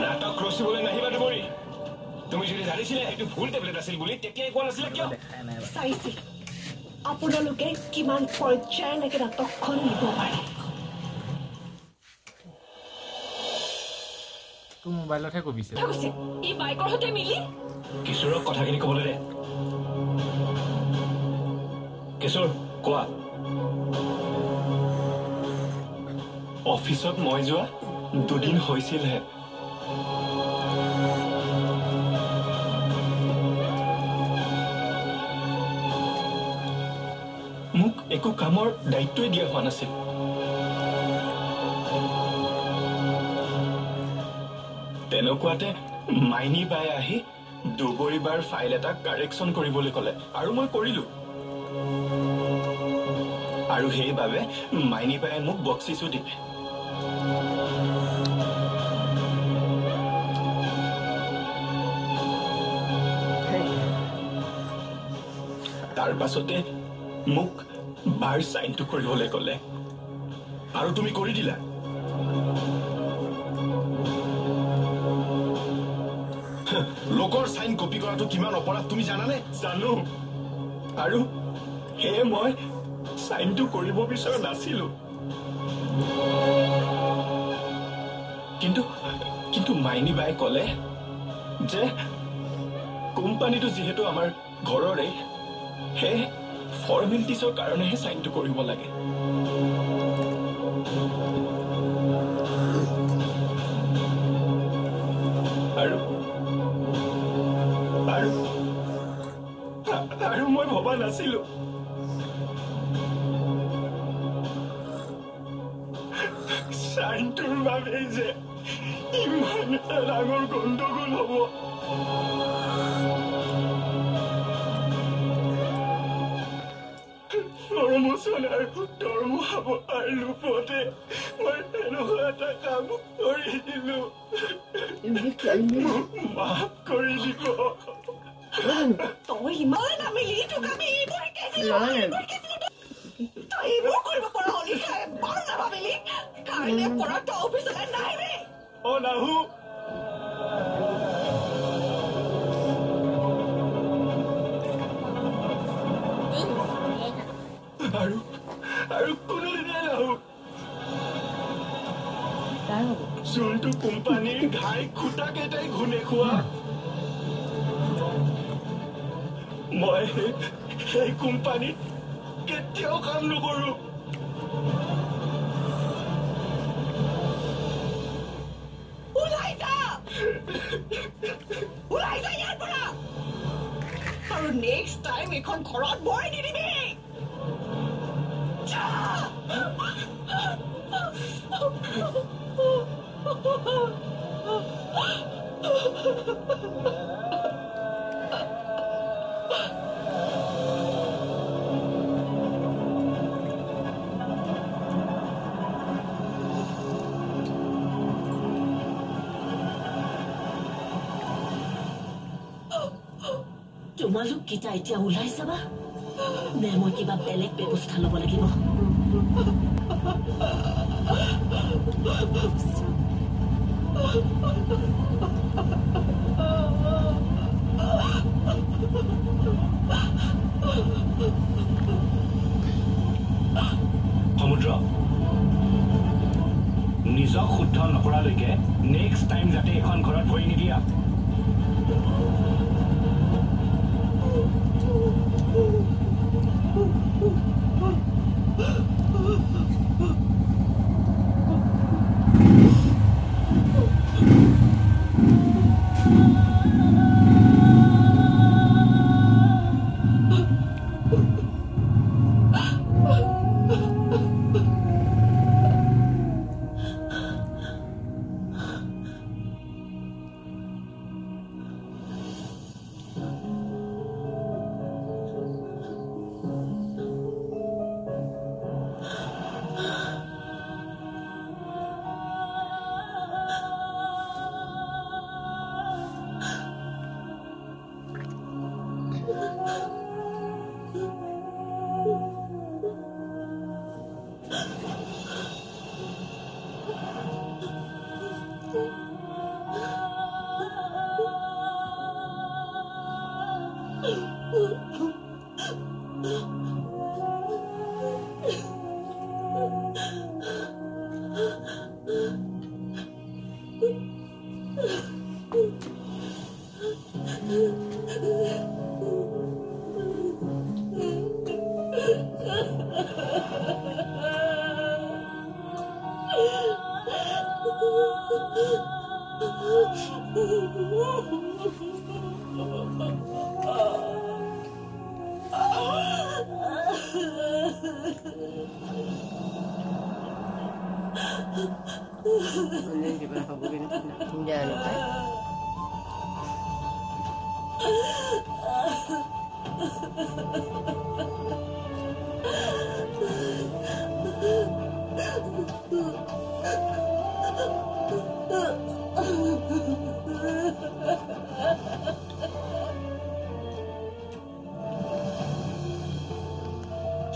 নাটক ৰচিবলৈ নাহিবা তুমি তুমি যদি জানিছিলে এইটো ভুল টেবলেট আছিল বুলি তেতিয়াই কোৱা নাছিলে কিয় চাইছিল আপোনালোকে কিমান পৰ্যায়লৈকে নাটকখন নিব পাৰে তোৰ মোবাইলতহে কবিছে ই বাইকৰ সৈতে মিলি কিশোৰক কথাখিনি ক'বলৈ দে কিশোৰ কোৱা অফিচত মই যোৱা 2 দিন হৈছিলহে মোক একো কামৰ দায়িত্বই দিয়া হোৱা নাছিল তেনেকুৱাতে মাইনী বাই আহি দুবৰিবাৰ ফাইল এটা কাৰেকশ্যন কৰিবলৈ ক'লে আৰু মই কৰিলো আৰু সেইবাবে মাইনী বায়ে মোক বক্সিছো দিলে তাৰ পাছতে মোক বাৰ চাইনটো কৰিবলৈ ক'লে আৰু তুমি কৰি দিলা লোকৰ সাইন কপি কৰাটো কিমান অপৰাধ তুমি জানানে জানো আৰু হে মই সাইনটো কৰিব বিচৰা নাছিলো কিন্তু মাইনী বাই ক'লে যে কোম্পানীটো যিহেতু আমাৰ ঘৰৰে হে ফৰ্মেলিটিছৰ কাৰণেহে সাইনটো কৰিব লাগে আৰু মই ভবা নাছিলো সাইনটোৰ বাবে যে ইমান এটা ডাঙৰ গণ্ডগোল হ'ব প্ৰমোচন আৰু দৰমহা বঢ়াৰ লোভতে মই এনেকুৱা এটা কাম কৰি দিলো মাফ কৰি দিব তই ইমান নামিলি টুকামি তই এইবোৰ কৰিব পৰা হলি বাৰ নাভাবিলি কাৰণে পৰা তই অফিচলৈ নাহিবি নাহো আৰু কোনোদিনে নাহো যোনটো কোম্পানীৰ ঘাই খুটা কেইটাই ঘূনে খোৱা মই সেই কোম্পানীত কেতিয়াও কাম নকৰো ওলাই যা ইয়াৰ পৰা আৰু নেক্সট টাইম এখন ঘৰত ভৰাই দি দিবি তোমালোক কিটা এতিয়া ওলাই যাবা নে মই কিবা বেলেগ ব্যৱস্থা ল'ব লাগিব সমুদ্ৰ নিজক শুদ্ধ নকৰালৈকে নেক্সট টাইম যাতে এখন ঘৰত ভৰি নিদিয়া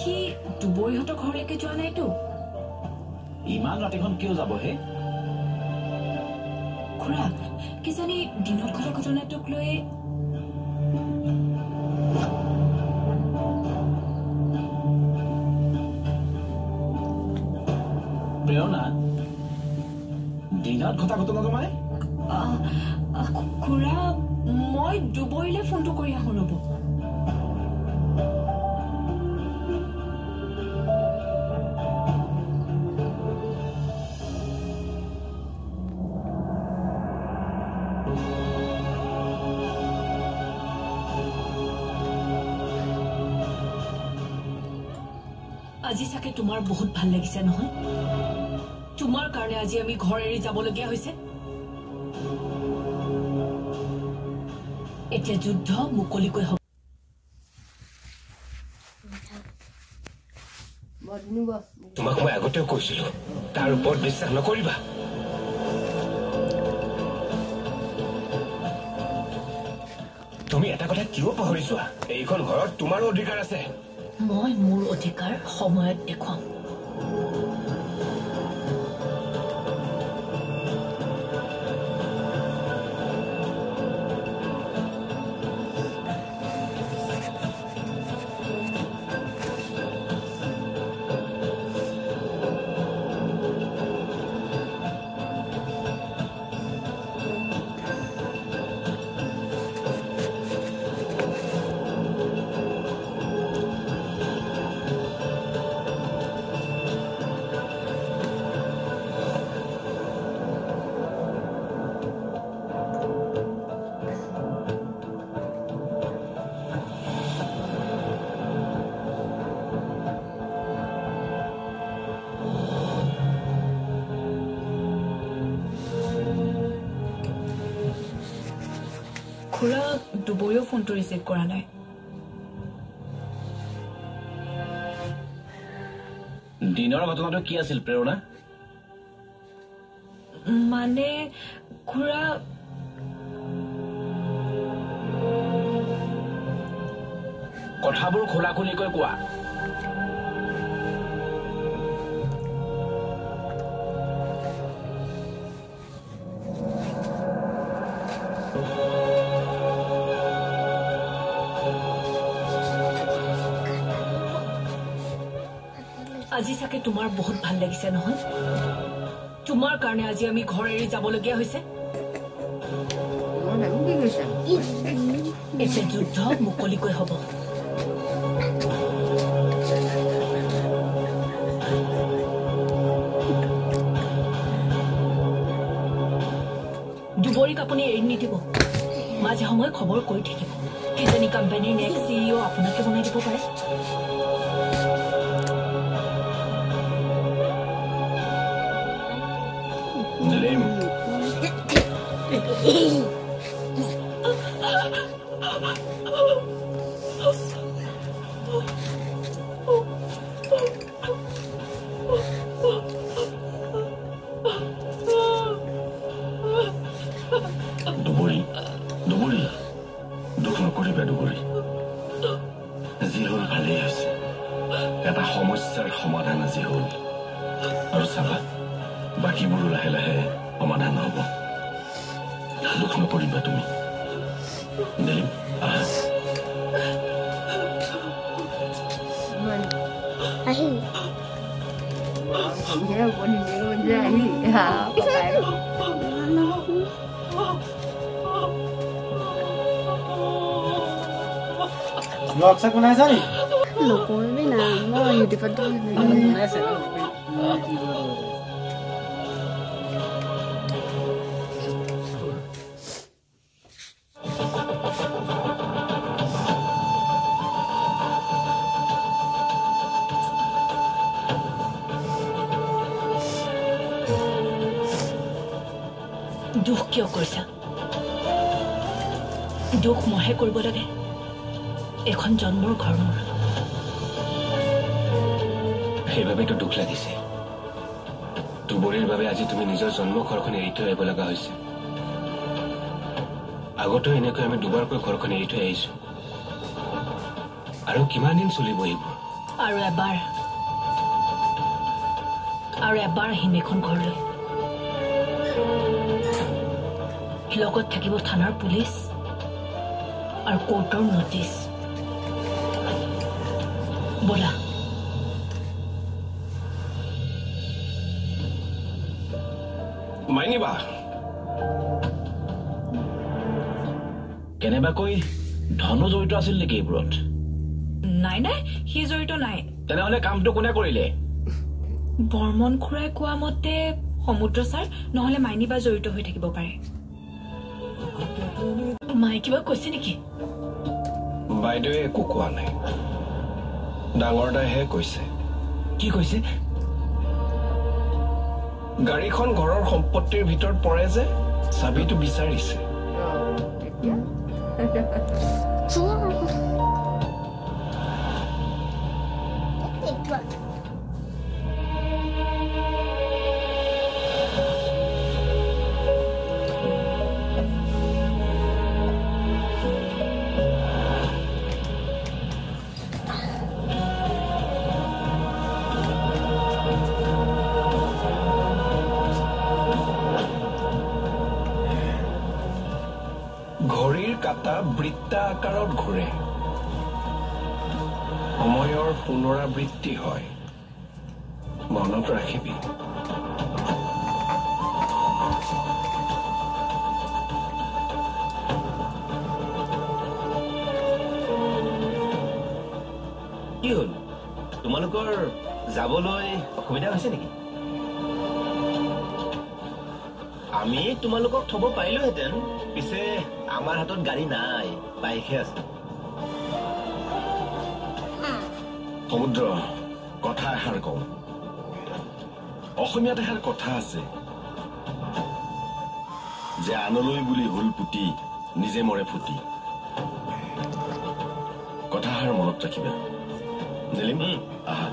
কি দুবৰীহঁতৰ ঘৰলৈকে যোৱা নাইতো ইমান ৰাতিখন কিয় যাব হে খুৰা কিজানি দিনত ঘটা ঘটনাটোক লৈ প্ৰেৰণা দিনত ঘটা ঘটনাটো মানে খুৰা মই দুবৰীলৈ ফোনটো কৰি আহোঁ ৰ'ব আজি চাগে তোমাৰ বহুত ভাল লাগিছে নহয় তোমাৰ কাৰণে আজি আমি ঘৰ এৰি যাবলগীয়া হৈছে এতিয়া যুদ্ধ মুকলিকৈ হ'ব তোমাক মই আগতেও কৈছিলো তাৰ ওপৰত বিশ্বাস নকৰিবা তুমি এটা কথা কিয় পাহৰি যোৱা এইখন ঘৰত তোমাৰো অধিকাৰ আছে মই মোৰ অধিকাৰ সময়ত দেখুৱাম খুৰা দুবৰীও ফোনটো ৰিচিভ কৰা নাই দিনৰ ঘটনাটো কি আছিল প্ৰেৰণা মানে খুৰা কথাবোৰ খোলাখুলিকৈ কোৱা আজি চাগে তোমাৰ বহুত ভাল লাগিছে নহয় তোমাৰ কাৰণে আজি আমি ঘৰ এৰি যাবলগীয়া হৈছে এতিয়া যুদ্ধ মুকলিকৈ হ'ব দুবৰীক আপুনি এৰি নিদিব মাজে সময়ে খবৰ কৰি থাকিব কিজানি কোম্পানীৰ নেক্সট CEO আপোনাকে বনাই দিব পাৰে দুবৰী দুখ নকৰিবা দুবৰী যি হ'ল ভালেই হৈছে এটা সমস্যাৰ সমাধান আজি হ'ল আৰু চাবা বাকীবোৰো লাহে লাহে সমাধান হ'ব দুখ নকৰিবা তুমি দিলীপ আহিল ব্লগ চাক বনাইছা নি নকৰিবি না মই ইউটিউবত দুখ কিয় কৰিছা দুখ মহে কৰিব লাগে এখন জন্মৰ ঘৰ মোৰ সেইবাবেতো দুখ লাগিছে দুবৰীৰ বাবে আজি তুমি নিজৰ জন্ম ঘৰখন এৰি থৈ আহিব লগা হৈছে আগতেও এনেকৈ আমি দুবাৰকৈ ঘৰখন এৰি থৈ আহিছো আৰু কিমান দিন চলিব এইবোৰ আৰু এবাৰ আহিম এখন ঘৰলৈ লগত থাকিব থানাৰ পুলিচ আৰু কোৰ্টৰ নটিচ বলা মাইনিবা কেনেবাকৈ ধনো জড়িত আছিল নেকি এইবোৰত নাই নাই সি জড়িত নাই তেনেহলে কামটো কোনে কৰিলে বৰ্মন খুৰাই কোৱা মতে সমুদ্ৰ ছাৰ নহলে মাইনিবা জড়িত হৈ থাকিব পাৰে মায়ে কিবা কৈছে নেকি বাইদেৱে একো কোৱা নাই ডাঙৰ দাইহে কৈছে কি কৈছে গাড়ীখন ঘৰৰ সম্পত্তিৰ ভিতৰত পৰে যে চাবিটো বিচাৰিছে ঘড়ীৰ কাটা বৃত্তা আকাৰত ঘূৰে সময়ৰ পুনৰাবৃত্তি হয় মনত ৰাখিবি কি হল তোমালোকৰ যাবলৈ অসুবিধা হৈছে নেকি আমি তোমালোকক থব পাৰিলোহেঁতেন পিছে আমাৰ হাতত গাড়ী নাই বাইকহে আছে সমুদ্ৰ কথা এষাৰ কওঁ অসমীয়াত এষাৰ কথা আছে যে আনলৈ বুলি হুল পুতি নিজে মৰে ফুটি কথাষাৰ মনত ৰাখিবা নিলিম আহা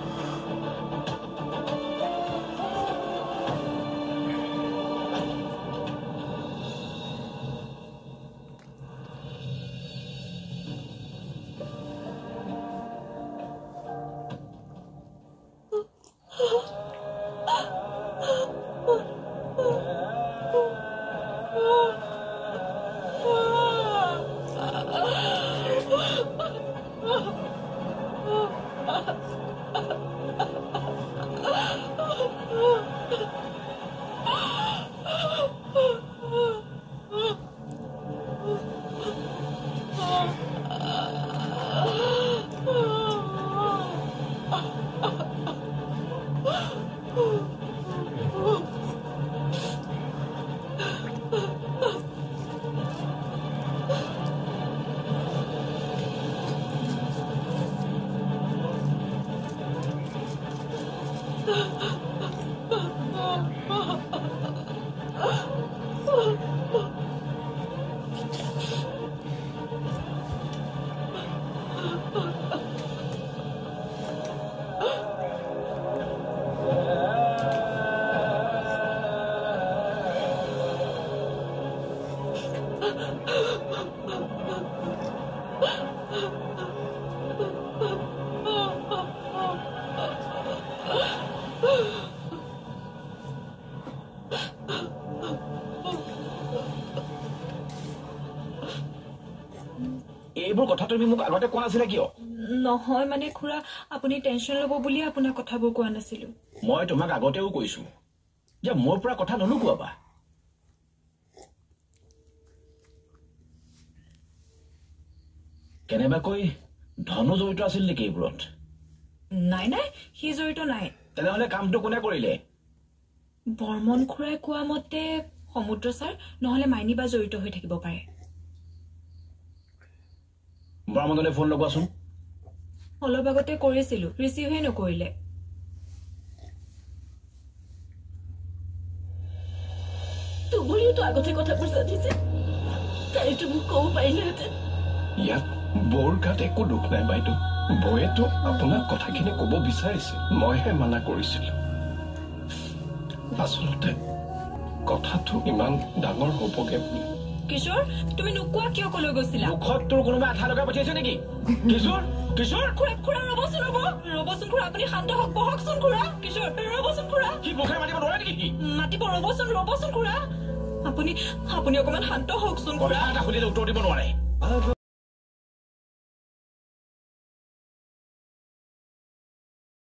এইবোৰ কথা তুমি মোক আগতে কোৱা নাছিলা কিয় নহয় মানে খুৰা আপুনি টেনচন ল'ব বুলি আপোনাৰ কথাবোৰ কোৱা নাছিলো মই তোমাক আগতেও কৈছো যে মোৰ পৰা কথা নলুকুৱাবা কেনেবাকৈ ধনো জড়িত আছিল নেকি এইবোৰত নাই নাই সি জড়িত নাই তেনেহলে কামটো কোনে কৰিলে বৰ্মন খুৰাই কোৱা মতে সমুদ্ৰ ছাৰ নহলে মাইনিবা জড়িত হৈ থাকিব পাৰে বৰ্মনলৈ ফোন লগোৱাচোন অলপ আগতে কৰিছিলো ৰিচিভহে নকৰিলে বুলিওতো আগতে কথাবোৰ জানিছে তাইতো মোক ক'ব পাৰিলেহেঁতেন ইয়াত বৌৰ গাত একো দুখ নাই বাইদেউ বৌয়েতো আপোনাক কথাখিনি ক'ব বিচাৰিছিল মইহে মানা কৰিছিলো আচলতে কথাটো ইমান ডাঙৰ হ'বগে বুলি কিশোৰ তুমি নোকোৱা কিয় কলৈ গৈছিলা মুখত তোৰ কোনোবাই আঠা লগাই পঠিয়াইছে নেকি কিশোৰ কিশোৰ খুৰা ৰ'বচোন ৰ'বচোন খুৰা আপুনি শান্ত হওক বহকচোন খুৰা কিশোৰ ৰ'বচোন খুৰা সি মুখে মাতিব নোৱাৰে নেকি সি মাতিব ৰ'বচোন খুৰা আপুনি অকমান শান্ত হওকচোন কথা এটা সুধিলে উত্তৰ দিব নোৱাৰে